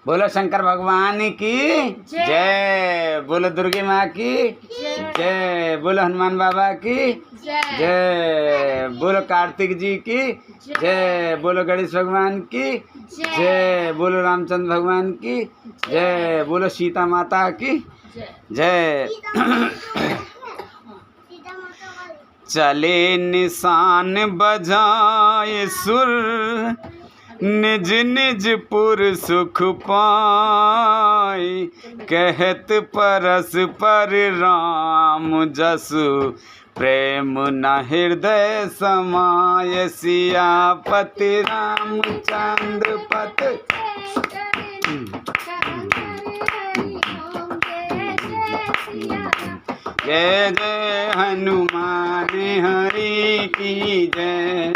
बोलो शंकर भगवान की जय। बोलो दुर्गे माँ की जय। बोलो हनुमान बाबा की जय। बोलो कार्तिक जी की जय। बोलो गणेश भगवान की जय। बोलो रामचंद्र भगवान की जय। बोलो सीता माता की जय। चले निशान बजाए सुर, निज निज पुर सुख पाए। कहत परस्पर राम जसु, प्रेम न हृदय समाय। सियापति रामचंद्र पत। जय जय हनुमान हरि की जय।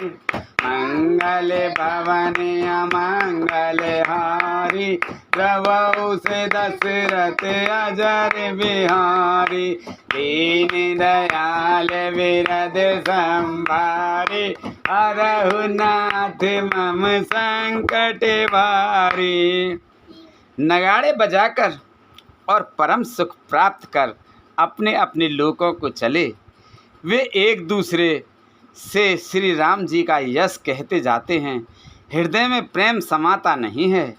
मंगल भवन अमंगल हारी, प्रभु से दशरथ अजर बिहारी। दीन दयाल विरद संभारी, हरहु नाथ मम संकट भारी। नगाड़े बजाकर और परम सुख प्राप्त कर अपने अपने लोकों को चले। वे एक दूसरे से श्री राम जी का यश कहते जाते हैं। हृदय में प्रेम समाता नहीं है।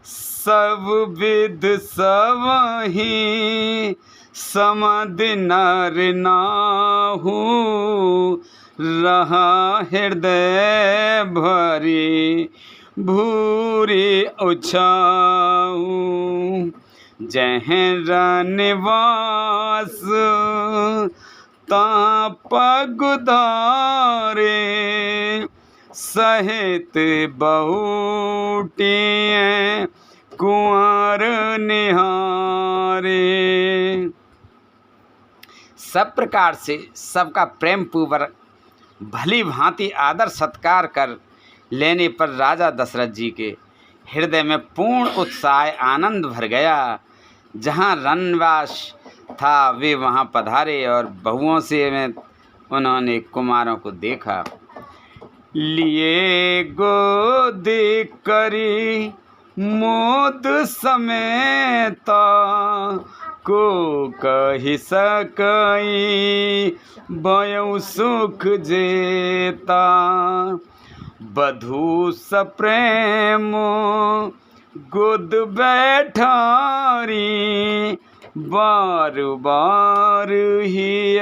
सब विध सब ही समद नर नाहु, रहा हृदय भरी भूरी उछाऊ। जहाँ रनवास ता पगुधारे, सहित बहुटियाँ कुंवर निहारे। सब प्रकार से सबका प्रेम पूर्वक भली भांति आदर सत्कार कर लेने पर राजा दशरथ जी के हृदय में पूर्ण उत्साह आनंद भर गया। जहाँ रनवास था वे वहाँ पधारे और बहुओं से में उन्होंने कुमारों को देखा। लिए गोद करी मोद समेता, को कहि सकई भयउ सुख जेता। बधू सप्रेम गोद बैठारी, बार बार ही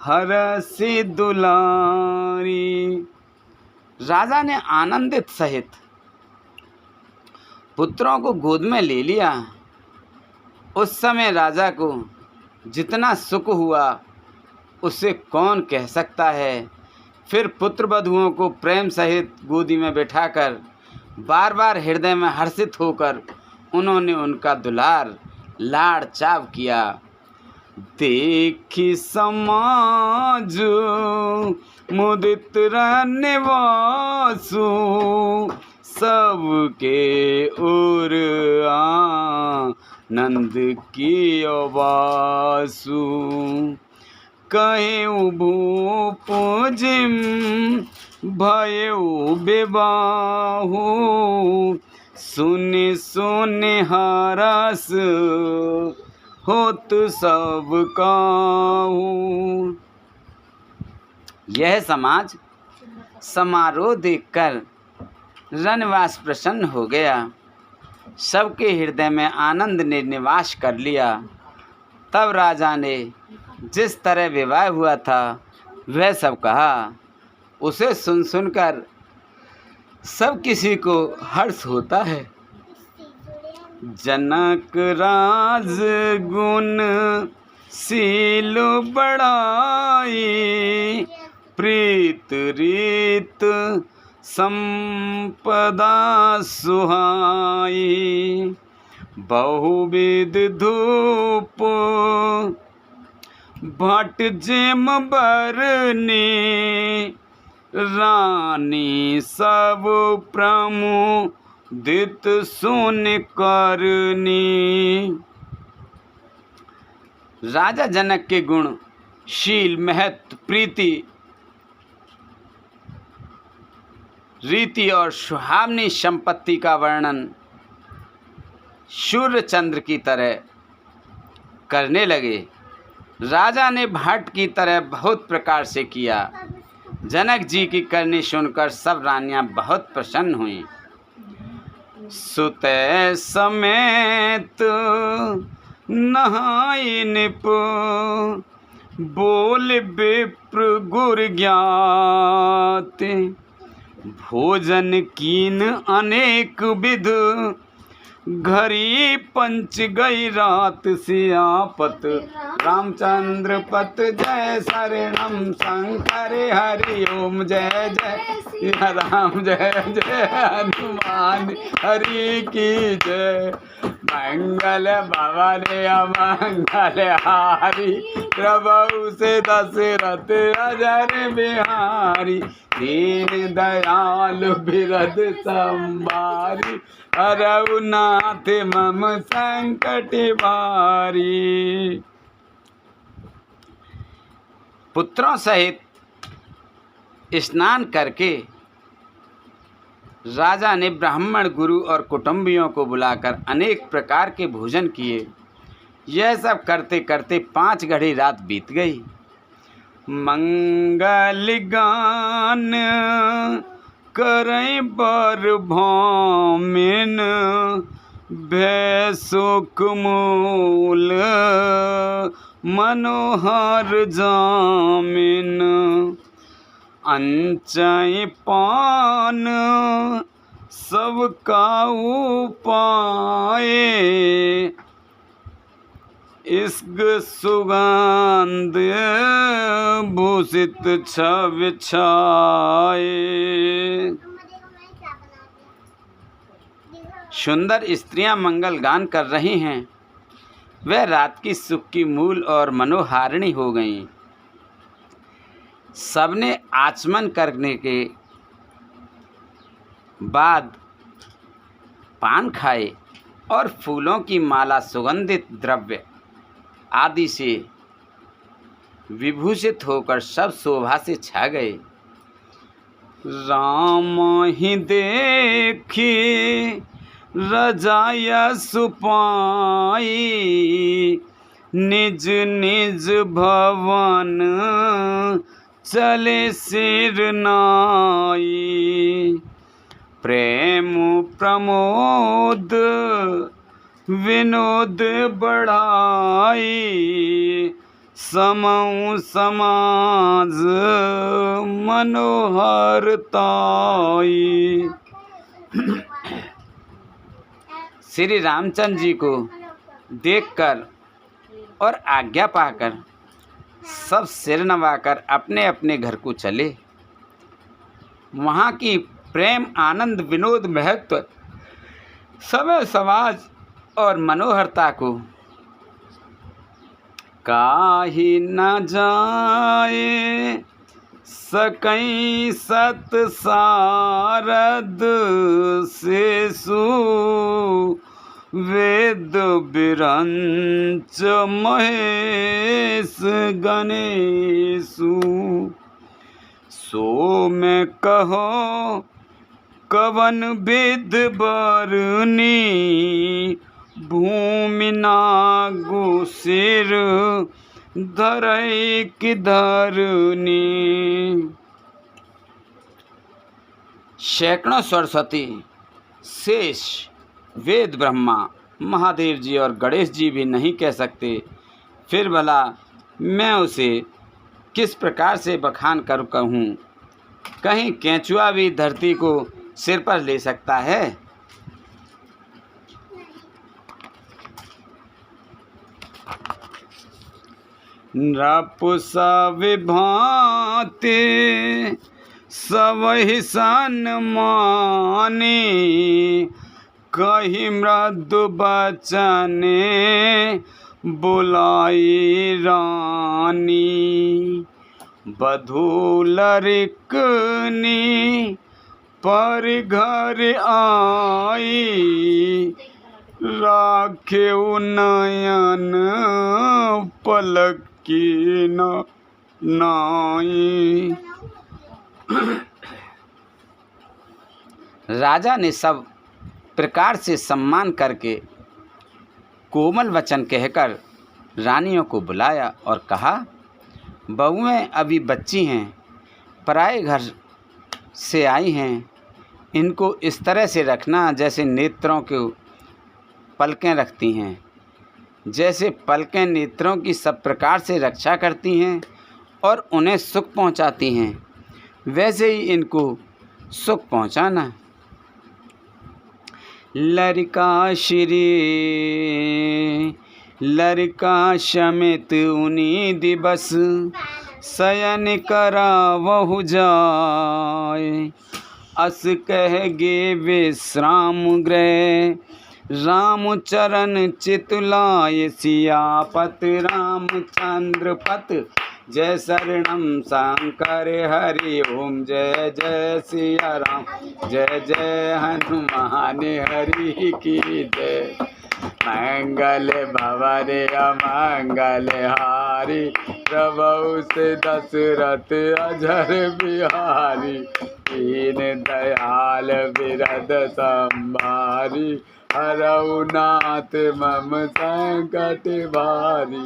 हरसि दुलारी। राजा ने आनंदित सहित पुत्रों को गोद में ले लिया। उस समय राजा को जितना सुख हुआ उसे कौन कह सकता है। फिर पुत्र वधुओं को प्रेम सहित गोदी में बैठाकर बार बार हृदय में हर्षित होकर उन्होंने उनका दुलार लाड़ चाव किया। देखी समाज मुदित रनवासु, सबके उर आनंद की वासु। कहेउ भूप जिम भयउ विबाहु, सुन सुन हरस होत सब काहू। यह समाज समारोह देखकर रनवास प्रसन्न हो गया। सबके हृदय में आनंद ने निवास कर लिया। तब राजा ने जिस तरह विवाह हुआ था वह सब कहा। उसे सुन सुनकर सब किसी को हर्ष होता है। जनक राज गुण शील बढ़ाई, प्रीत रीत संपदा सुहाई। बहुविध धूप भट जेम बरनी, रानी सब प्रमुदित सुन करनी। राजा जनक के गुण, शील, महत्व, प्रीति, रीति और सुहावनी संपत्ति का वर्णन सूर्य चंद्र की तरह करने लगे। राजा ने भट्ट की तरह बहुत प्रकार से किया। जनक जी की करनी सुनकर सब रानियां बहुत प्रसन्न हुईं। सुते समेत नहाई निप, बोल विप्र गुर ज्ञात। भोजन कीन अनेक विध, घरी पंच गई रात। सियापत रामचंद्र पत, जय शरणम शंकर हरि ओम। जय जय सिया राम, जय जय हनुमान हरि की जय। मंगल भवन अमंगल हारी, प्रभु से दशरथ अजर बिहारी। दीन दयालु बिरध संभारी, रघुनाथ मम संकट भारी। पुत्रों सहित स्नान करके राजा ने ब्राह्मण, गुरु और कुटुंबियों को बुलाकर अनेक प्रकार के भोजन किए। यह सब करते करते 5 घड़ी रात बीत गई। मंगल गान करई बर भामिन, भय सुख मूल मनोहर जामिन। अंचई पान सब काऊ पाए, इस्क सुगंध भूषित छवि छाए। सुंदर स्त्रियां मंगल गान कर रही हैं। वह रात की सुख की मूल और मनोहारिणी हो गईं। सबने आचमन करने के बाद पान खाए और फूलों की माला, सुगंधित द्रव्य आदि से विभूषित होकर सब शोभा से छा गए। राम ही देखी रजाया सुपाई, निज निज भवन चले सिर नाई। प्रेम प्रमोद विनोद बढ़ाई, समऊ समाज मनोहरताई। श्री रामचंद्र जी को देखकर और आज्ञा पाकर सब सिर नवाकर अपने अपने घर को चले। वहाँ की प्रेम, आनंद, विनोद, महत्व, समय, समाज और मनोहरता को काहि न जाए सकई सत सारद सेसु। वेद बिरंच महेश गणेशु। सो मैं कहो कवन विध बरनी, भूमि नागु सिर धरई की धरनी। सैकड़ों सरस्वती, शेष, वेद, ब्रह्मा, महादेव जी और गणेश जी भी नहीं कह सकते, फिर भला मैं उसे किस प्रकार से बखान कर कहूँ। कहीं केंचुआ भी धरती को सिर पर ले सकता है। नृपुसा विभाते सबहि सन्मानी, कही मृदु बचने बुलाई रानी। बधू लरिकनी पर घर आई, राखे नयन पलक की न नाई। राजा ने सब प्रकार से सम्मान करके कोमल वचन कहकर रानियों को बुलाया और कहा, बहुएं अभी बच्ची हैं, पराए घर से आई हैं, इनको इस तरह से रखना जैसे नेत्रों को पलकें रखती हैं। जैसे पलकें नेत्रों की सब प्रकार से रक्षा करती हैं और उन्हें सुख पहुंचाती हैं, वैसे ही इनको सुख पहुंचाना। लड़का शमित उनी दिवस, शयन करावहु जाय। अस कह गे विश्राम गृह, राम चरण चितुलाय। सियापत रामचंद्र पत, जय शरणम शंकर हरि ओम। जय जय सिया राम, जय जय हनुमान हरि की जय। मंगल भवन अमंगल हारी, प्रभु से दशरथ अजर बिहारी। दीन दयाल बिरद संभारी, हरऊ नाथ मम संकट भारी।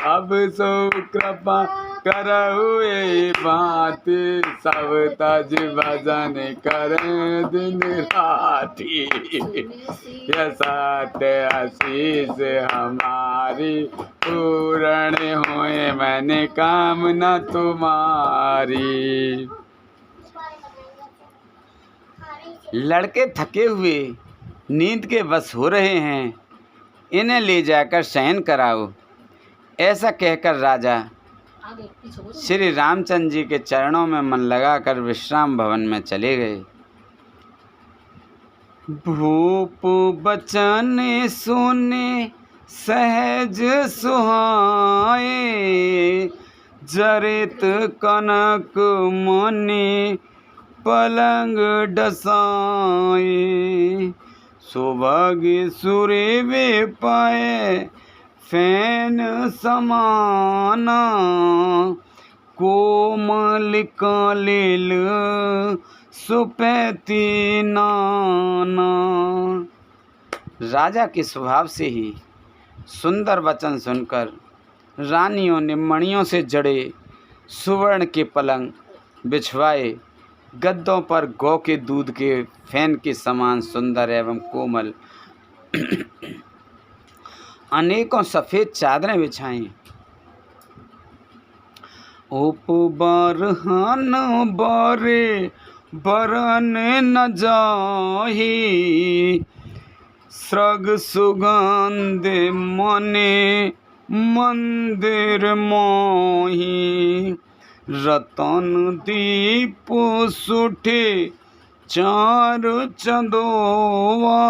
अब सो कृपा करहु ए भांति, सब तज भजन करें दिन राति। यह सत्य आशीष हमारी, पूर्ण होए मैंने कामना तुम्हारी। लड़के थके हुए नींद के वश हो रहे हैं, इन्हें ले जाकर शयन कराओ। ऐसा कहकर राजा श्री रामचंद्र जी के चरणों में मन लगाकर विश्राम भवन में चले गए। भूप बचन सुने सहज सुहाए, जरित कनक मनि पलंग डसाए। सुभग सुरे वे पाए फैन समाना, कोमल कालिल सुपैती नाना। राजा के स्वभाव से ही सुंदर वचन सुनकर रानियों ने मणियों से जड़े सुवर्ण के पलंग बिछवाए। गद्दों पर गौ के दूध के फैन के समान सुंदर एवं कोमल अनेकों सफ़ेद चादरें बिछाई। उपबरहन बारे बरन न जाही, सृग सुगंध मने मंदिर मोही। रतन दीप सुठे चार चंदोवा,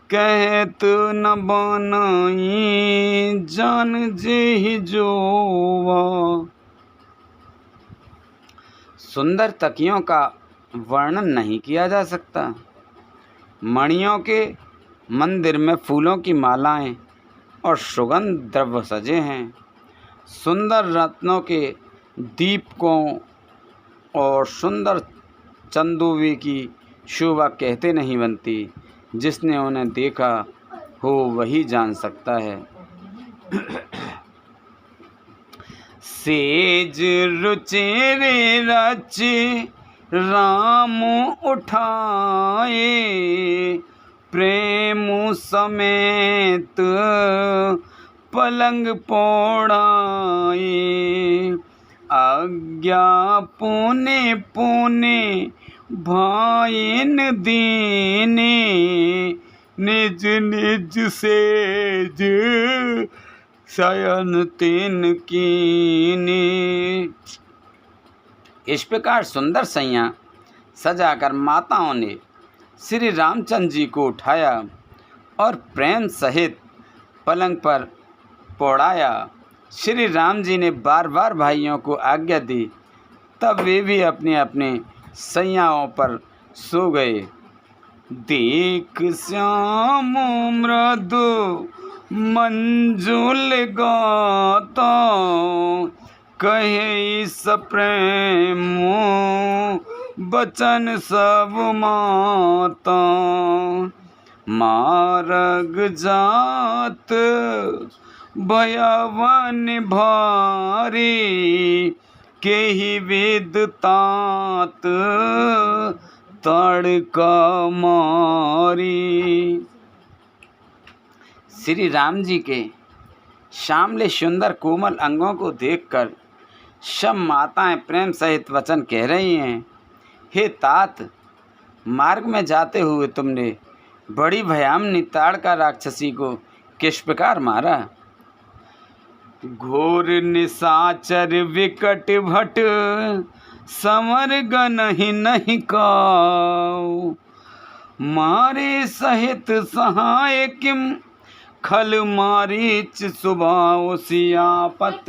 कहत न बनाई जान जेहि जोवा। सुंदर तकियों का वर्णन नहीं किया जा सकता। मणियों के मंदिर में फूलों की मालाएं और सुगंध द्रव्य सजे हैं। सुंदर रत्नों के दीपकों और सुंदर चंदोवे की शोभा कहते नहीं बनती। जिसने उन्हें देखा हो वही जान सकता है। सेज रुचेरे रचे राम उठाए, प्रेम समेत पलंग पौड़ाए। आज्ञा पुने पुने भाइन दीने, निज निज सेज शयन तिन कीने। इस प्रकार सुंदर सैया सजाकर माताओं ने श्री रामचंद्र जी को उठाया और प्रेम सहित पलंग पर पौड़ाया। श्री राम जी ने बार बार भाइयों को आज्ञा दी, तब वे भी अपने अपने सैयाओं पर सो गए। देख श्याम मृदु मंजुल गाता, कहे सप्रेम बचन सब माता। मार्ग जात भयवन भारी, केहि विद तात तड़का मारी। श्री राम जी के श्यामले सुंदर कोमल अंगों को देखकर सब माताएं प्रेम सहित वचन कह रही हैं, हे तात, मार्ग में जाते हुए तुमने बड़ी भयानक ताड़का राक्षसी को किस प्रकार मारा? घोर निशाचर विकट भट समर गनहि नहीं काऊ, मारे सहित सहाय किम खल मारीच सुभाव सियापत।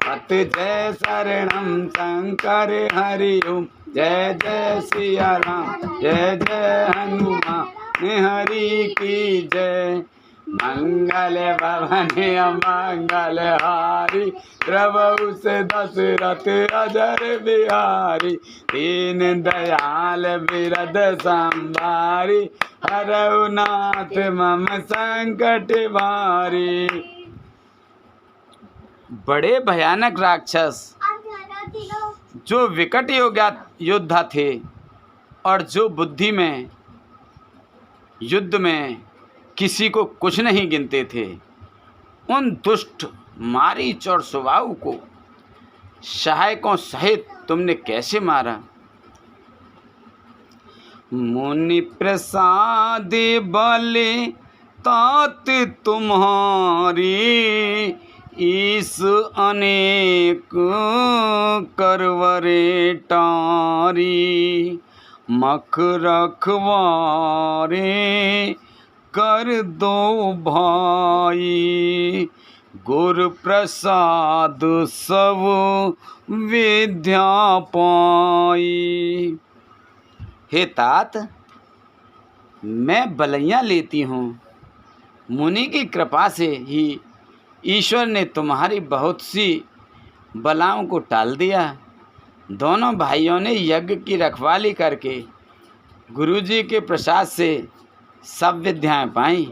पत जय शरणम शंकर हरि ओम, जय जय सिया राम, जय जय हनुमान हरि की जय। मंगल भवन मंगल हारी, प्रभु से दशरथ अजर बिहारी। दीन दयाल बिरद संभारी, हरऊ नाथ मम संकट भारी। बड़े भयानक राक्षस जो विकट योद्धा थे और जो बुद्धि में युद्ध में किसी को कुछ नहीं गिनते थे, उन दुष्ट मारीच और सुबाहु को सहायकों सहित तुमने कैसे मारा? मुनि प्रसाद बल तात तुम्हारी, ईस अनेक करवरे टारी। मख रखवारे कर दो भाई, गुर प्रसाद सब विद्या पाई। हे तात, मैं बलैया लेती हूँ। मुनि की कृपा से ही ईश्वर ने तुम्हारी बहुत सी बलाओं को टाल दिया। दोनों भाइयों ने यज्ञ की रखवाली करके गुरुजी के प्रसाद से सब विद्याएं पाई।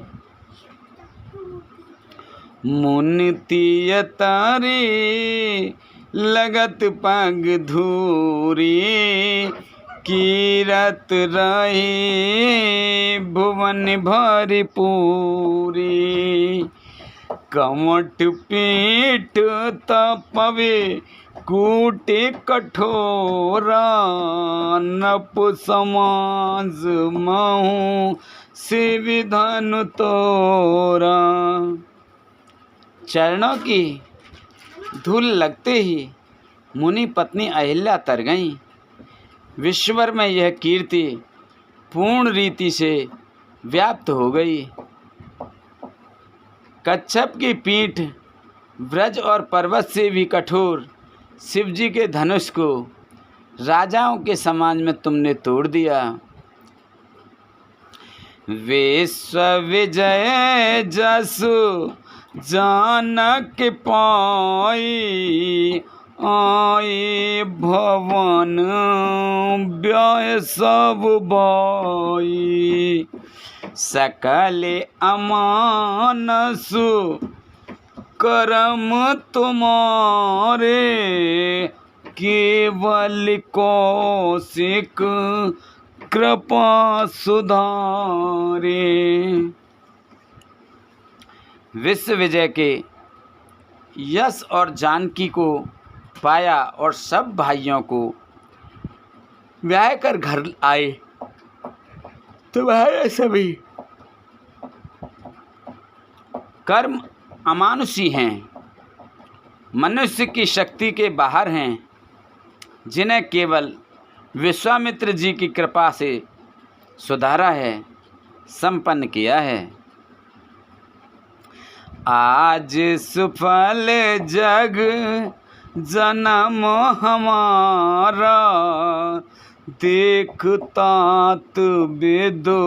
मुनि तिय तारे लगत पग धूरी, कीरत रही भुवन भरी पूरी। कमठ पीठ तपवे कूटे कठोरा, नप समाज महु से विधन तोरा। चरणों की धूल लगते ही मुनि पत्नी अहिल्या तर गईं। विश्वर में यह कीर्ति पूर्ण रीति से व्याप्त हो गई। कच्छप की पीठ व्रज और पर्वत से भी कठोर शिवजी के धनुष को राजाओं के समाज में तुमने तोड़ दिया। विश्व विजय जसु जानक पाई, आई भवन व्यय सब बाई। सकल अमानसु करम तुम्हारे, केवल कौशिक कृपा सुधारे। विश्व विजय के यश और जानकी को पाया और सब भाइयों को ब्याह कर घर आए। तुम्हारे सभी कर्म अमानुषी हैं, मनुष्य की शक्ति के बाहर हैं, जिन्हें केवल विश्वामित्र जी की कृपा से सुधारा है, संपन्न किया है। आज सुफल जग जन्म हमारा, देख तात विदु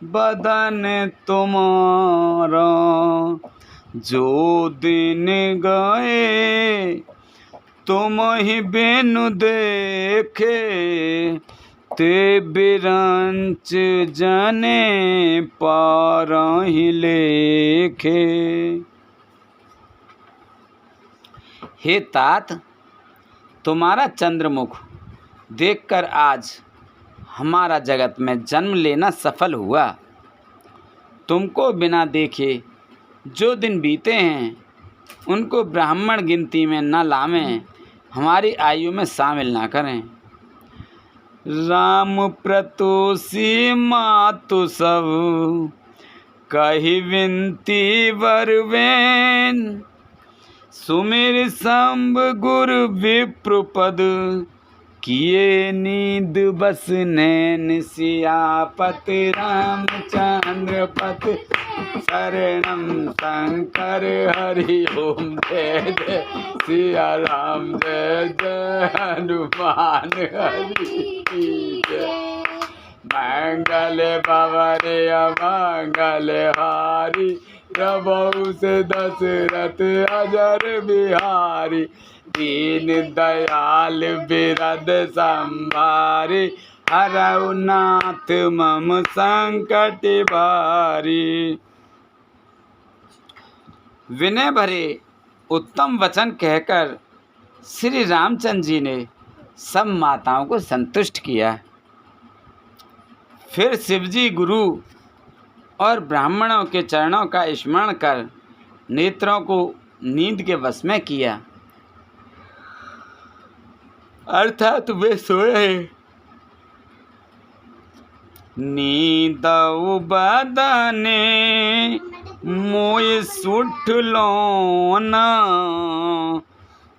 बदन तुम्हारा। जो दिन गए तुम ही बिनु देखे, ते बिरंच जने पारहि लेखे। हे तात, तुम्हारा चंद्रमुख देखकर आज हमारा जगत में जन्म लेना सफल हुआ। तुमको बिना देखे जो दिन बीते हैं उनको ब्राह्मण गिनती में न लावें, हमारी आयु में शामिल ना करें। राम प्रतोषी मातु सब कही विनती वरवेन, सुमिर संब गुरु विप्रपद किए नींद बस नैन। सियापत रामचंद्र पत शरणम शंकर हरि ओम जय जय सिया राम जय जय हनुमान हरि जय। मंगल भवन अमंगल हारी, प्रभु से दशरथ अजर बिहारी। दीन दयाल बिरद संभारी, हरऊ नाथ मम संकट भारी। विनय भरे उत्तम वचन कहकर श्री रामचंद्र जी ने सब माताओं को संतुष्ट किया। फिर शिवजी गुरु और ब्राह्मणों के चरणों का स्मरण कर नेत्रों को नींद के वश में किया, अर्थात वे सोए। नींदउ बदने मोय सुठ लोना,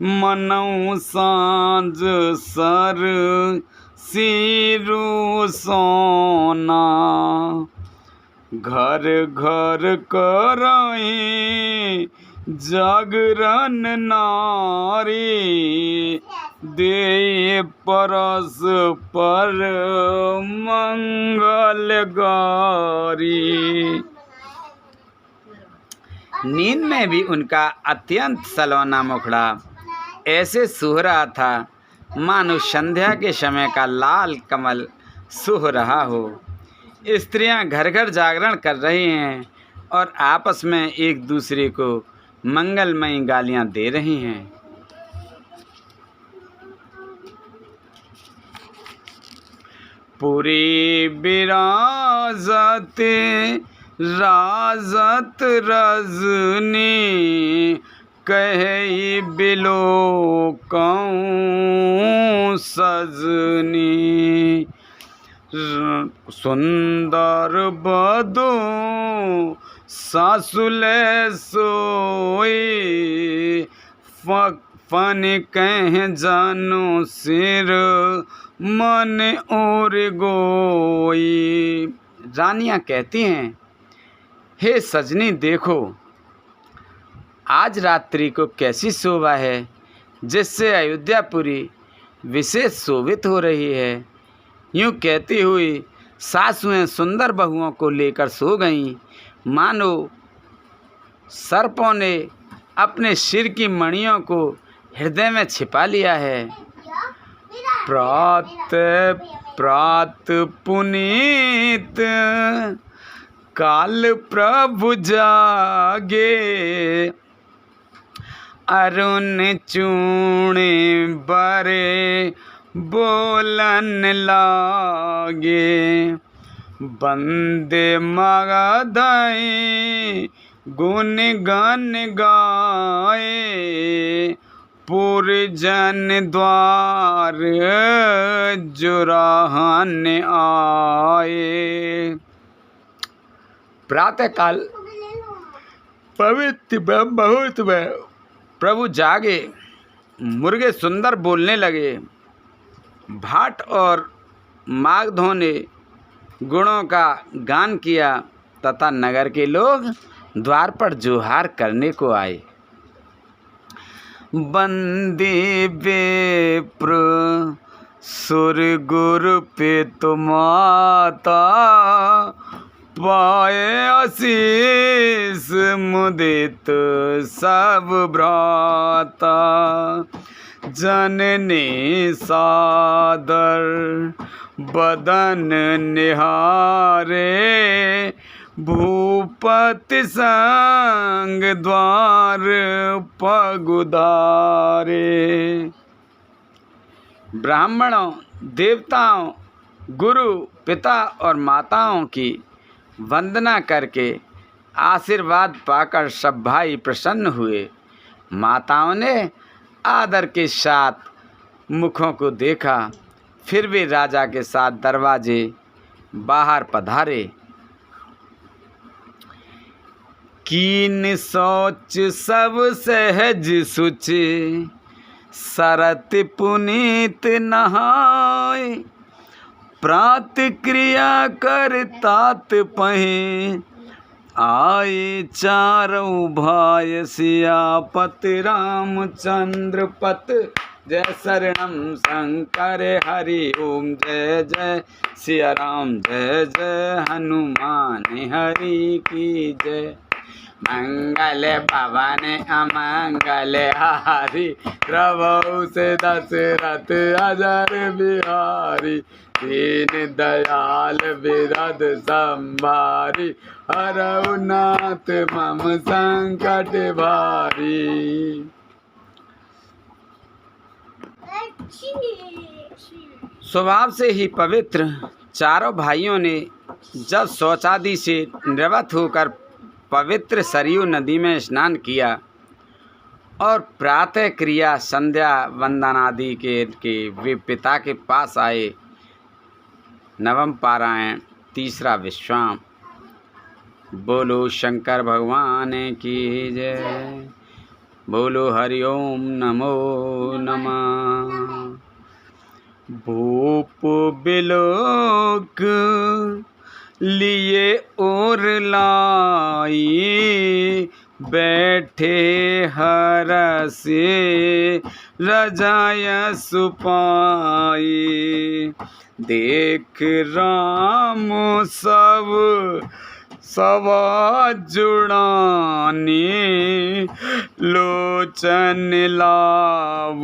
मनऊ साँझ सर सिरु सोना। घर घर करई जागरण नारी, दे परस पर मंगल गारी। नींद में भी उनका अत्यंत सलोना मुखड़ा ऐसे सूह रहा था मानो संध्या के समय का लाल कमल सूह रहा हो। स्त्रियां घर घर जागरण कर रही हैं और आपस में एक दूसरे को मंगलमयी गालियां दे रही हैं। पुरी विराजत राजत रजनी, कहे बिलो कौं सजनी। सुंदर बदो सासुले सोई, फन कह जानो सिर मन और गोई। रानियां कहती हैं, हे सजनी देखो, आज रात्रि को कैसी शोभा है जिससे अयोध्यापुरी विशेष शोभित हो रही है। यूँ कहती हुई सासुएं सुंदर बहुओं को लेकर सो गईं, मानो सर्पों ने अपने सिर की मणियों को हृदय में छिपा लिया है। प्रात प्रात पुनीत काल प्रभु जागे, अरुण चूणे बरे बोलन लागे। बंदे मगधई गुण गान गाए, पुरजन द्वार जुराहन आए। प्रातःकाल पवित्र ब्रह्म मुहूर्त में प्रभु जागे, मुर्गे सुंदर बोलने लगे, भाट और मागधों ने गुणों का गान किया तथा नगर के लोग द्वार पर जोहार करने को आए। बंदी विप्र सुर गुरु पितु माता, पाए आशीष मुदित सब भ्राता। जननी सादर बदन निहारे, भूपति संग द्वार पगुधारे। ब्राह्मणों, देवताओं, गुरु, पिता और माताओं की वंदना करके आशीर्वाद पाकर सब भाई प्रसन्न हुए। माताओं ने आदर के साथ मुखों को देखा, फिर वे राजा के साथ दरवाजे बाहर पधारे। कीन सोच सब सहज सुच, सरत पुनीत नहाय, प्रात क्रिया कर तात पहे, आए चारों भाई सियापत, रामचंद्र पत जय शरणम शंकर हरि ओम, जय जय सिया राम, जय जय हनुमान हरि की जय। मंगल भवन अमंगल हारी, प्रभु से दशरथ अजर बिहारी, दीन दयाल विरद संभारी, हरऊ नाथ मम संकट भारी। स्वभाव से ही पवित्र चारों भाइयों ने जब शौचादि से निवृत्त होकर पवित्र सरयू नदी में स्नान किया और प्रातः क्रिया संध्या वंदनादि के वे पिता के पास आए। नवम पारायण, तीसरा विश्वाम। बोलो शंकर भगवान की जय, बोलो हरि ओम नमो नमः। भूप बिलोक लिए और लाई, बैठे हरसे रजाय सुपाई, देख राम सब सवा जुड़ानी, लोचन लाव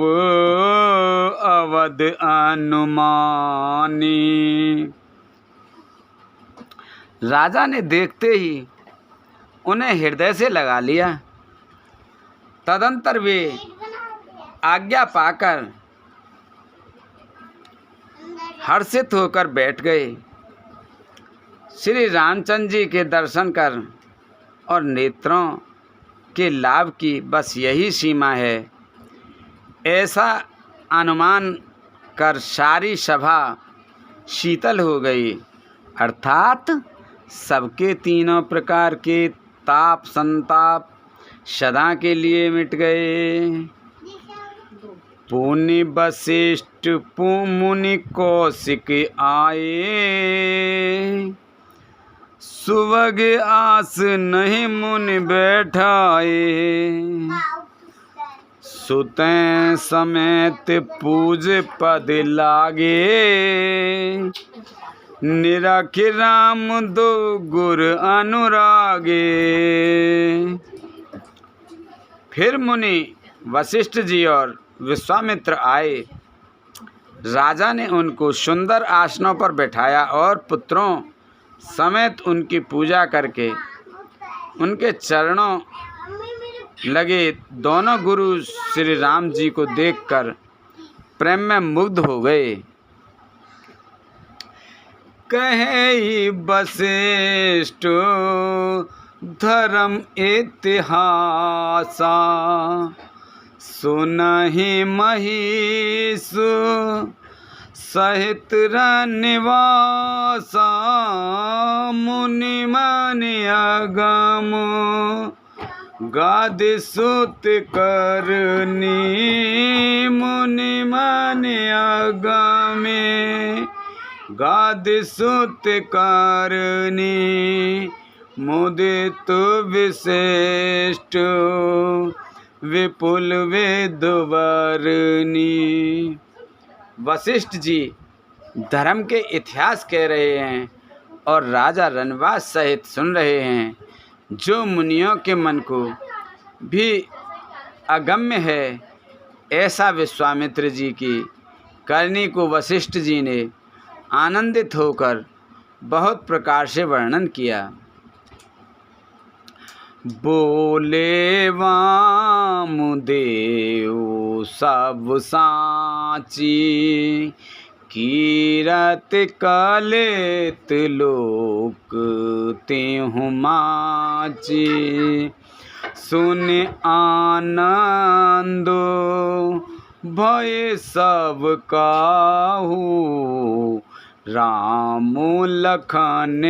अवध अनुमानी। राजा ने देखते ही उन्हें हृदय से लगा लिया। तदंतर वे आज्ञा पाकर हर्षित होकर बैठ गए। श्री रामचंद्र जी के दर्शन कर और नेत्रों के लाभ की बस यही सीमा है, ऐसा अनुमान कर सारी सभा शीतल हो गई। अर्थात सबके तीनों प्रकार के ताप संताप सदा के लिए मिट गए। पुनि वशिष्ठ मुनि कौशिक आए, सुवग आस नहीं मुनि बैठाए, सुतें समेत पूज पद लागे, निरख राम दो गुर अनुरागे। फिर मुनि वशिष्ठ जी और विश्वामित्र आए। राजा ने उनको सुंदर आसनों पर बैठाया और पुत्रों समेत उनकी पूजा करके उनके चरणों लगे। दोनों गुरु श्री राम जी को देखकर प्रेम में मुग्ध हो गए। कहे वशिष्ठ धर्म इतिहासा, सुनहि महिष सहित निवासा, मुनि मनि अगम गादि सुत करनी, मुनि मनि अगमे गादि सुत करनी, मुदित विशिष्ट विपुल वेदवर्णी। वशिष्ठ जी धर्म के इतिहास कह रहे हैं और राजा रणवास सहित सुन रहे हैं, जो मुनियों के मन को भी अगम्य है। ऐसा विश्वामित्र जी की करनी को वशिष्ठ जी ने आनंदित होकर बहुत प्रकार से वर्णन किया। बोले वामदेव सब साची, कीरत कलेत लोक तेहु माची। सुन आनंदो भय सब काहू, राम लखन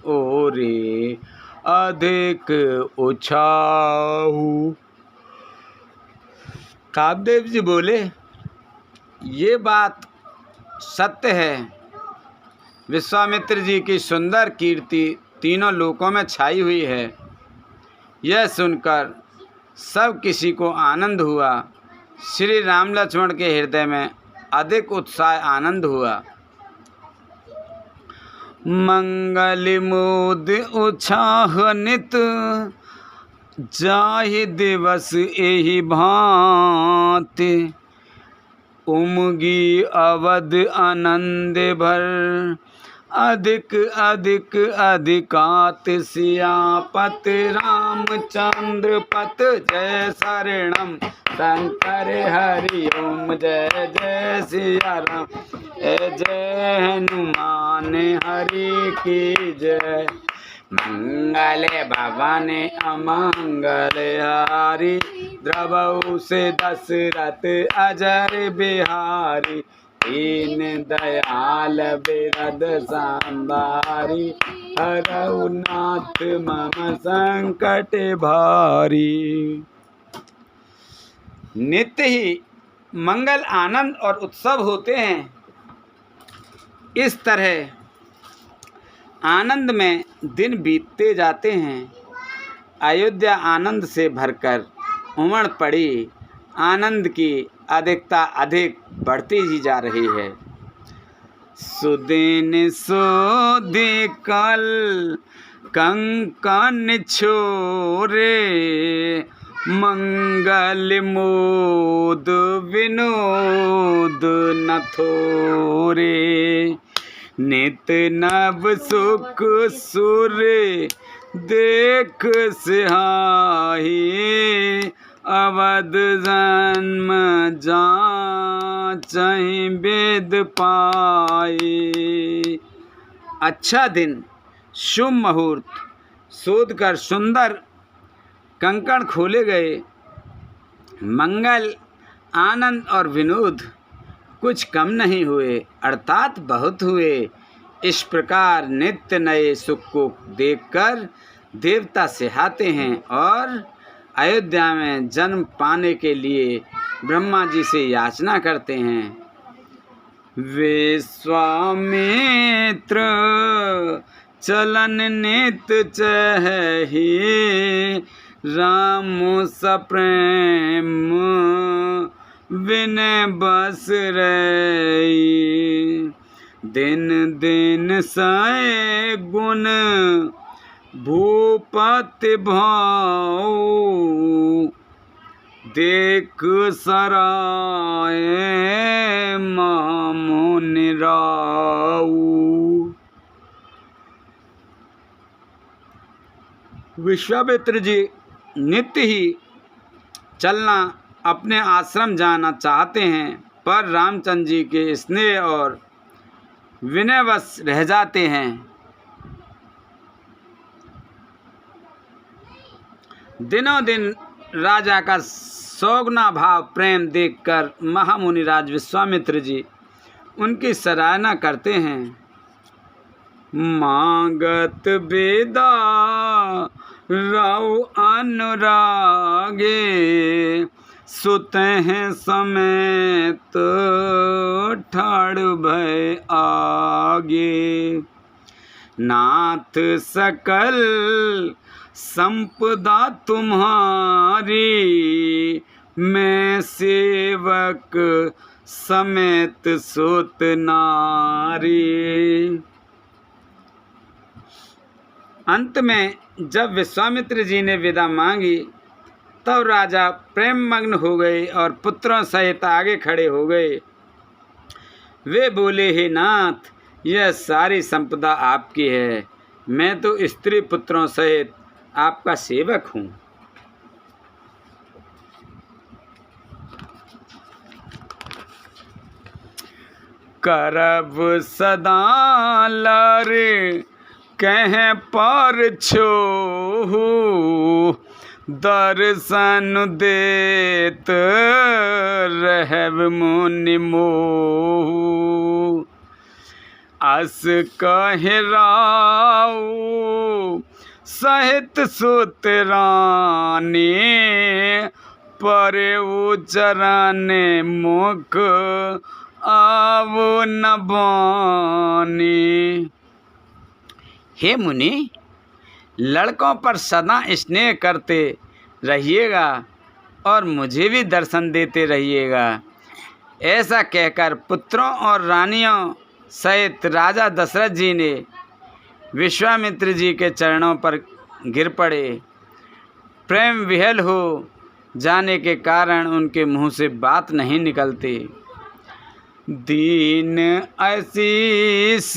ओरे अधिक उछाहू। कामदेव जी बोले, ये बात सत्य है। विश्वामित्र जी की सुंदर कीर्ति तीनों लोकों में छाई हुई है। यह सुनकर सब किसी को आनंद हुआ। श्री राम लक्ष्मण के हृदय में अधिक उत्साह आनंद हुआ। मंगल मोद उत्साह नित, जाहि दिवस एहि भांति। उमगी अवध आनंद भर, अधिक अधिक अधिकात। सियापत रामचंद्र पत, जय शरणम शंकर हरि ओम। जय जय सिया राम, जय हनुमान हरि की जय। मंगल भवन अमंगल हारी, द्रवहु से दशरथ अजर बिहारी। दीन दयाल बिरद संभारी, हरहु नाथ मम संकट भारी। नित्य ही मंगल आनंद और उत्सव होते हैं। इस तरह आनंद में दिन बीतते जाते हैं। अयोध्या आनंद से भरकर उमड़ पड़ी। आनंद की अधिकता अधिक बढ़ती ही जा रही है। सुदिन सोधि कल कंकन छोरे, मंगल मोद विनोद न थोरे। नित नव सुख सुर देख सिहाही, अवध जन्म जाचहि वेद पाई। अच्छा दिन, शुभ मुहूर्त शोध कर सुंदर कंकण खोले गए। मंगल आनंद और विनोद कुछ कम नहीं हुए, अर्थात बहुत हुए। इस प्रकार नित्य नए सुख को देखकर देवता सिहाते हैं और अयोध्या में जन्म पाने के लिए ब्रह्मा जी से याचना करते हैं। विश्वामित्र चलन नित चहि, राम सप्रेम विनय बस रही। दिन दिन सय गुण भूपति भाऊ, देख सराय मुनि राऊ। विश्वामित्र जी नित्य ही चलना अपने आश्रम जाना चाहते हैं, पर रामचंद्र जी के स्नेह और विनयवश रह जाते हैं। दिनों दिन राजा का सौगुना भाव प्रेम देखकर महामुनिराज विश्वामित्र जी उनकी सराहना करते हैं। मांगत बेदा राव अनुरागे, सुत हैं समेत ठाड़ भय आगे। नाथ सकल संपदा तुम्हारी, मैं सेवक समेत सुत नारी। अंत में जब विश्वामित्र जी ने विदा मांगी तब राजा प्रेम मग्न हो गए और पुत्रों सहित आगे खड़े हो गए। वे बोले, हे नाथ, यह सारी संपदा आपकी है। मैं तो स्त्री पुत्रों सहित आपका सेवक हूँ। करब सदा लारे कह पर छोहू, दर्शन देत रहब मुनि मोहू। अस कहराऊ सहित सुत रानी, परेऊ चरण मुख आवो न बानी। हे मुनि, लड़कों पर सदा स्नेह करते रहिएगा और मुझे भी दर्शन देते रहिएगा। ऐसा कहकर पुत्रों और रानियों सहित राजा दशरथ जी ने विश्वामित्र जी के चरणों पर गिर पड़े। प्रेम विहल हो जाने के कारण उनके मुंह से बात नहीं निकलती। दीन आशीष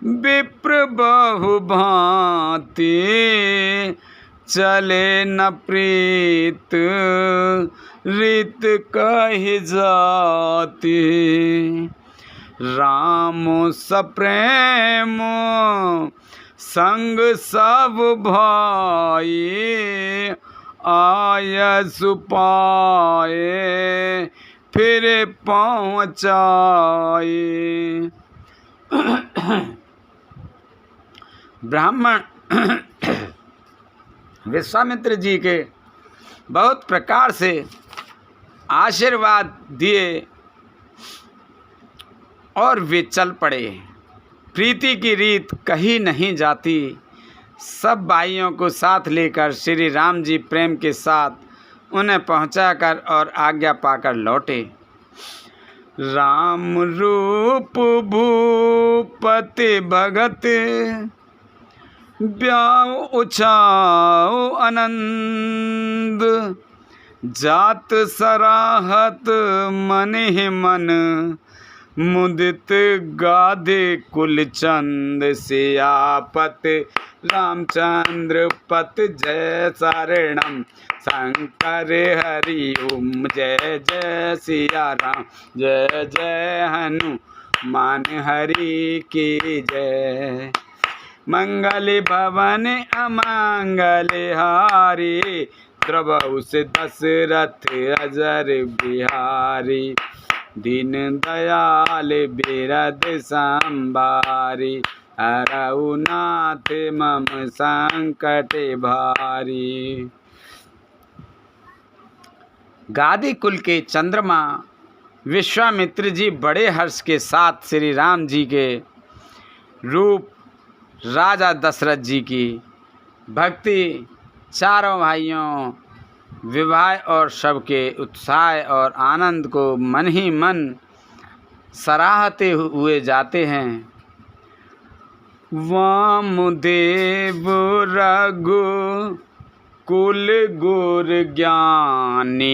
विप्र बहु भांति, चले न प्रीत रीत कहि जाति। राम सप्रेम संग सब भाई, आय सुपाए फिर पहुँचाए। ब्राह्मण विश्वामित्र जी के बहुत प्रकार से आशीर्वाद दिए और वे चल पड़े। प्रीति की रीत कही नहीं जाती। सब भाइयों को साथ लेकर श्री राम जी प्रेम के साथ उन्हें पहुंचाकर और आज्ञा पाकर लौटे। राम रूप भूपति भगत, ब्याऊ उछाऊ आनंद। जात सराहत मन ही मन, मुदित गाधे कुल चंद। सियापत रामचंद्र पत जय शरणम, शंकर हरि ओम जय जय सिया राम, जय जय हनुमान हरि की जय। मंगल भवन अमंगल हारी, द्रवहु से दशरथ अजर बिहारी। दीन दयाल बिरद संभारी, हरऊ नाथ मम संकट भारी। गादी कुल के चंद्रमा विश्वामित्र जी बड़े हर्ष के साथ श्री राम जी के रूप, राजा दशरथ जी की भक्ति, चारों भाइयों विवाह और सबके उत्साह और आनंद को मन ही मन सराहते हुए जाते हैं। वामदेव रघु कुल गुर ज्ञानी,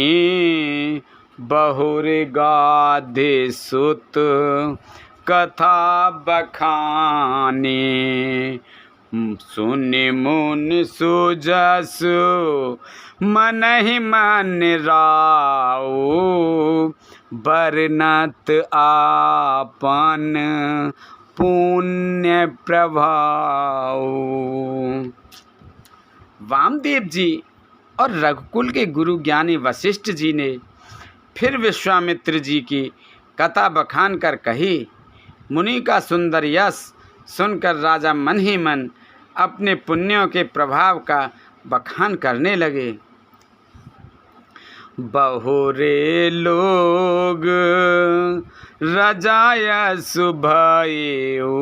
बहुर गाधे सुत कथा बखानी। सुनि मुनि सुजसु मन ही मन राऊ, बरनत आपन पुण्य प्रभाऊ। वामदेव जी और रघुकुल के गुरु ज्ञानी वशिष्ठ जी ने फिर विश्वामित्र जी की कथा बखान कर कही। मुनि का सुंदर यश सुनकर राजा मन ही मन अपने पुण्यों के प्रभाव का बखान करने लगे। बहुरे लोग रजाया सुभयऊ,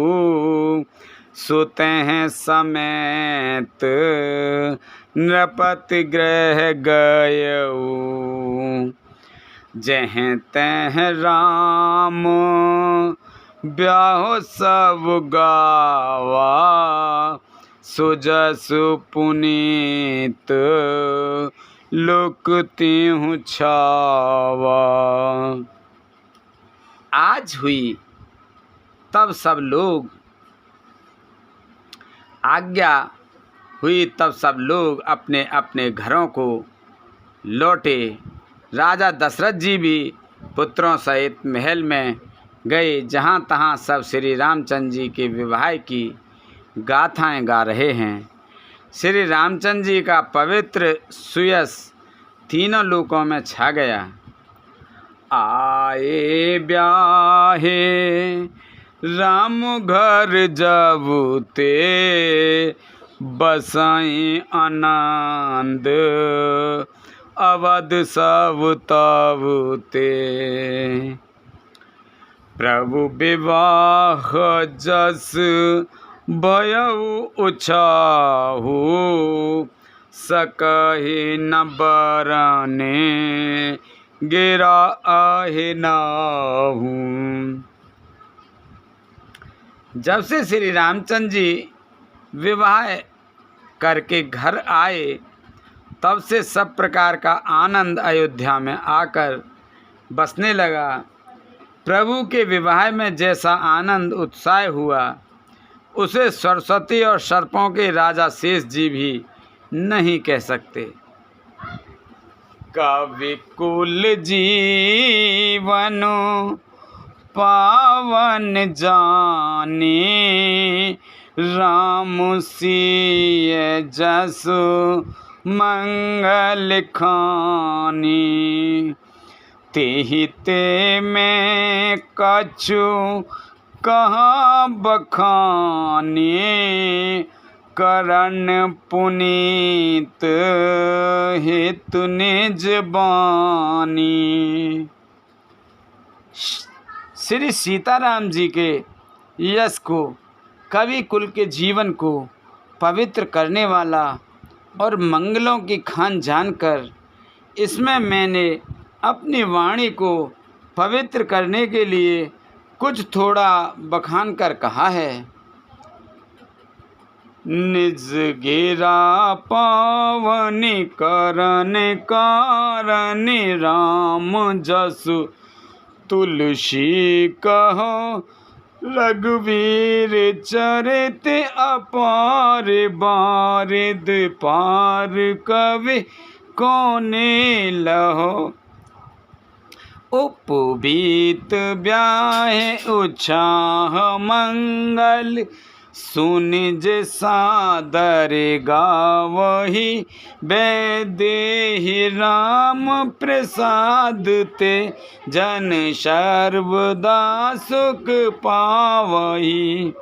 सुते हैं समेत नृपति गृह गयऊ। जह तह राम ब्याह सब गावा, सुजसु पुनीत लोक तिहु छावा। आज हुई तब सब लोग आज्ञा हुई, तब सब लोग अपने अपने घरों को लौटे। राजा दशरथ जी भी पुत्रों सहित महल में गए, जहाँ तहाँ सब श्री रामचंद्र जी के विवाह की गाथाएं गा रहे हैं। श्री रामचंद्र जी का पवित्र सुयस तीनों लोकों में छा गया। आए ब्याहे राम घर जब ते, बसाई आनंद अवध सब तब ते। प्रभु विवाह जस भयउ उछाहु, सकहि न बरने गिरा आहे नाहू। जब से श्री रामचंद्र जी विवाह करके घर आए, तब से सब प्रकार का आनंद अयोध्या में आकर बसने लगा। प्रभु के विवाह में जैसा आनंद उत्साह हुआ, उसे सरस्वती और सर्पों के राजा शेष जी भी नहीं कह सकते। कवि कुल जीवन पावन जानी, राम सिय जस मंगल खानी। तेहि ते में कछु कहाँ बखानी, करण पुनीत हेतु निज बानी। श्री सीताराम जी के यश को, कवि कुल के जीवन को पवित्र करने वाला और मंगलों की खान जानकर, इसमें मैंने अपनी वाणी को पवित्र करने के लिए कुछ थोड़ा बखान कर कहा है। निज गिरा पावनी करन कारण, राम जसु तुलसी कहो रघुवीर चरित अपार। बारिद पार कवि कोने लहो, उपबीत ब्याहे उछाह मंगल। सुनिज सादर गावही, वैदेहि राम प्रसाद ते। जन सर्वदा सुख पावही।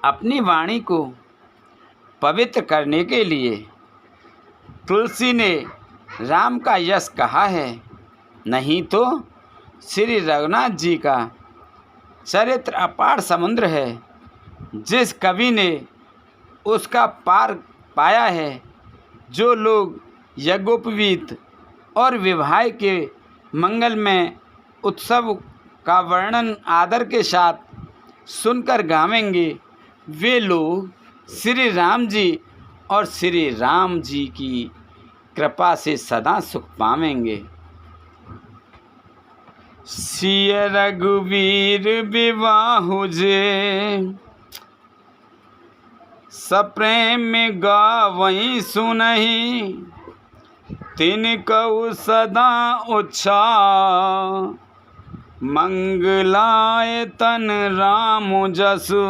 अपनी वाणी को पवित्र करने के लिए तुलसी ने राम का यश कहा है, नहीं तो श्री रघुनाथ जी का चरित्र अपार समुद्र है। जिस कवि ने उसका पार पाया है, जो लोग यज्ञोपवीत और विवाह के मंगल में उत्सव का वर्णन आदर के साथ सुनकर गावेंगे, वे लोग श्री राम जी और श्री राम जी की कृपा से सदा सुख पावेंगे। सिय रघुवीर विवाहु जे, सप्रेम गावई सुनहि। तिनकउ सदा उत्साह, मंगलाय तन राम जसु।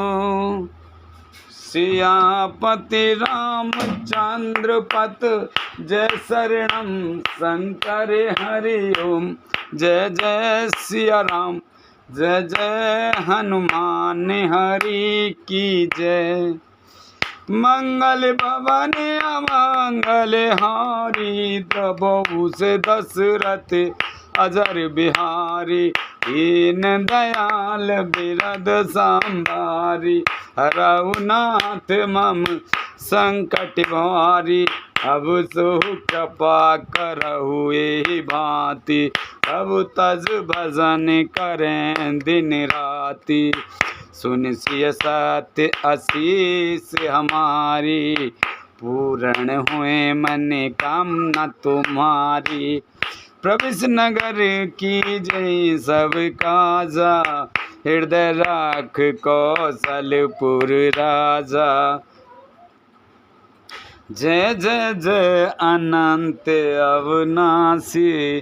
सियापति रामचंद्र पत, जय शरणम शंकर हरि ओम। जय जय सिया राम, जय जय हनुमान हरि की जय। मंगल भवन अमंगल हारी, प्रभु से दशरथ अजर बिहारी। दीन दयाल बिरद संभारी, हरऊ नाथ मम संकट भारी। अब सो कृपा करहु एहि भांति, अब तज भजन करें दिन राति। सुन सिय सत्य आशीष हमारी, पूर्ण हुए मन कामना तुम्हारी। प्रविश नगर की जय सब काजा, हृदय राख कौशलपुर राजा। जय जय जय अनंत अविनाशी,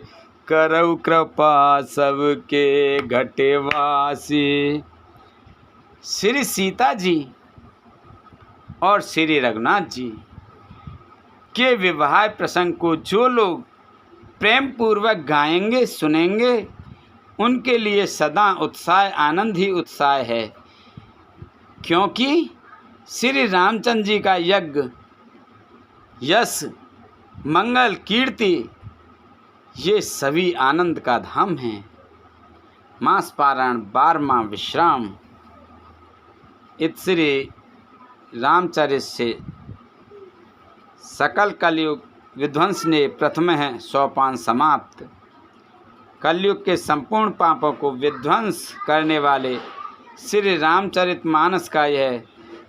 करौ कृपा सबके घटवासी। श्री सीता जी और श्री रघुनाथ जी के विवाह प्रसंग को जो लोग प्रेम पूर्वक गाएंगे सुनेंगे, उनके लिए सदा उत्साह आनंद ही उत्साह है, क्योंकि श्री रामचंद्र जी का यज्ञ, यश, मंगल, कीर्ति, ये सभी आनंद का धाम है। मास पारायण 12वां विश्राम। इत श्री रामचरित से सकल कलयुग विध्वंस ने प्रथम है सोपान समाप्त। कलयुग के संपूर्ण पापों को विध्वंस करने वाले श्री रामचरित मानस का यह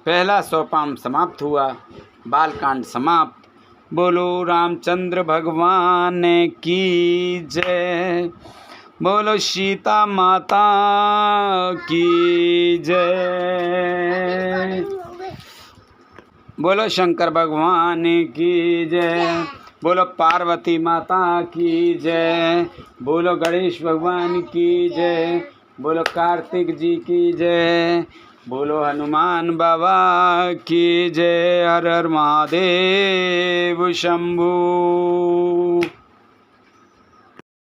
पहला सोपान समाप्त हुआ, बालकांड समाप्त। बोलो रामचंद्र भगवान की जय, बोलो सीता माता की जय, बोलो शंकर भगवान की जय, बोलो पार्वती माता की जय, बोलो गणेश भगवान की जय, बोलो कार्तिक जी की जय, बोलो हनुमान बाबा की जय। हर हर महादेव शंभू।